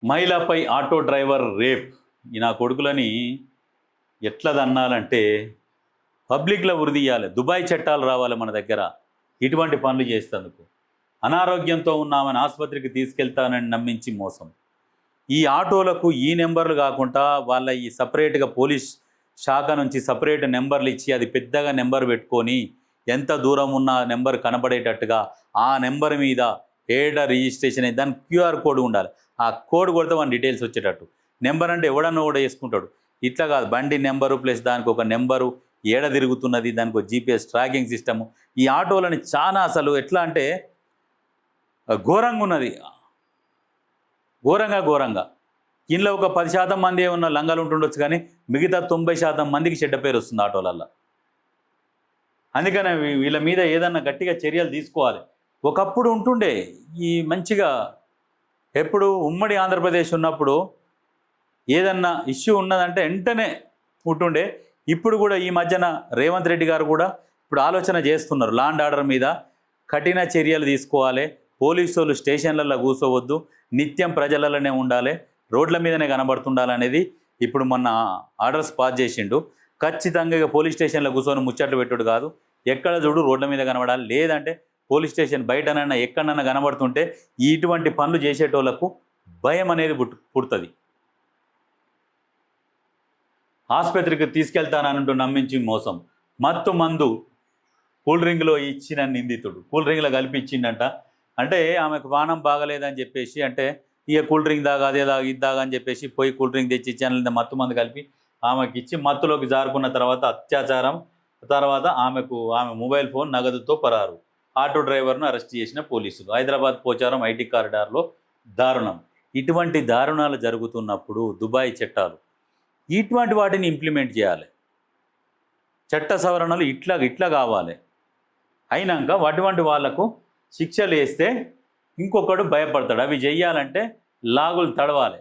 మహిళపై auto driver rape. ఈ నా కొడుకులని ఎట్లా దన్నాలంటే పబ్లిక్లో ఉరిదీయాలి. దుబాయ్ చట్టాలు రావాలి మన దగ్గర ఇటువంటి పనులు చేసేందుకు. అనారోగ్యంతో ఉన్నామని ఆసుపత్రికి తీసుకెళ్తానని నమ్మించి మోసం. ఈ ఆటోలకు ఈ నెంబర్లు కాకుండా వాళ్ళ ఈ సపరేట్గా పోలీస్ శాఖ నుంచి సపరేట్ నెంబర్లు ఇచ్చి అది పెద్దగా నెంబర్ పెట్టుకొని ఎంత దూరం ఉన్న నెంబర్ కనబడేటట్టుగా ఆ నెంబర్ మీద ఏడ రిజిస్ట్రేషన్ అయ్యి దానికి క్యూఆర్ కోడ్ ఉండాలి. ఆ కోడ్ కొడితే మన డీటెయిల్స్ వచ్చేటట్టు. నెంబర్ అంటే ఎవడన్నా కూడా వేసుకుంటాడు. ఇట్లా కాదు, బండి నెంబరు ప్లస్ దానికి ఒక నెంబరు, ఏడ తిరుగుతున్నది, దానికి ఒక జీపీఎస్ ట్రాకింగ్ సిస్టము. ఈ ఆటోలని చాలా అసలు ఎట్లా అంటే ఘోరంగా ఉన్నది, ఘోరంగా. ఇంట్లో ఒక 10% మంది ఏమన్నా లంగాలు ఉంటుండొచ్చు, కానీ మిగతా 90% మందికి చెడ్డ పేరు వస్తుంది ఆటోలల్లో. అందుకనే వీళ్ళ మీద ఏదన్నా గట్టిగా చర్యలు తీసుకోవాలి. ఒకప్పుడు ఉంటుండే ఈ మంచిగా, ఎప్పుడు ఉమ్మడి ఆంధ్రప్రదేశ్ ఉన్నప్పుడు ఏదన్నా ఇష్యూ ఉన్నదంటే వెంటనే ఉంటుండే. ఇప్పుడు కూడా ఈ మధ్యన రేవంత్ రెడ్డి గారు కూడా ఇప్పుడు ఆలోచన చేస్తున్నారు, లా అండ్ ఆర్డర్ మీద కఠిన చర్యలు తీసుకోవాలి. పోలీసు వాళ్ళు స్టేషన్లలో కూర్చోవద్దు, నిత్యం ప్రజలలోనే ఉండాలి, రోడ్ల మీదనే కనబడుతుండాలనేది ఇప్పుడు మొన్న ఆర్డర్స్ పాస్ చేసిండు. ఖచ్చితంగా ఇక పోలీస్ స్టేషన్లో కూర్చొని ముచ్చట్లు పెట్టుడు కాదు, ఎక్కడ చూడు రోడ్ల మీద కనబడాలి. లేదంటే పోలీస్ స్టేషన్ బయటనన్నా ఎక్కడన్నా కనబడుతుంటే ఇటువంటి పనులు చేసేటోళ్లకు భయం అనేది పుడుతుంది. ఆసుపత్రికి తీసుకెళ్తానంటూ నమ్మించి మోసం. మత్తు మందు కూల్ డ్రింక్లో ఇచ్చిన నిందితుడు కూల్ డ్రింక్లో కలిపి ఇచ్చిండంట. అంటే ఆమెకు పానం బాగలేదని చెప్పేసి, అంటే ఇక కూల్ డ్రింక్ దాగా అదే దాగా ఇది దాగా అని చెప్పేసి పోయి కూల్ డ్రింక్ తెచ్చి ఇచ్చానంటే మత్తు మందు కలిపి ఆమెకి ఇచ్చి మత్తులోకి జారుకున్న తర్వాత అత్యాచారం, తర్వాత ఆమె మొబైల్ ఫోన్ నగదుతో పరారు. ఆటో డ్రైవర్ను అరెస్ట్ చేసిన పోలీసులు. హైదరాబాద్ పోచారం ఐటీ కారిడార్లో దారుణం. ఇటువంటి దారుణాలు జరుగుతున్నప్పుడు దుబాయ్ చట్టాలు ఇటువంటి వాటిని ఇంప్లిమెంట్ చేయాలి. చట్ట సవరణలు ఇట్లా కావాలి. అయినాక అటువంటి వాళ్లకు శిక్షలు వేస్తే ఇంకొకడు భయపడతాడు. అవి చెయ్యాలంటే లాగులు తడవాలి.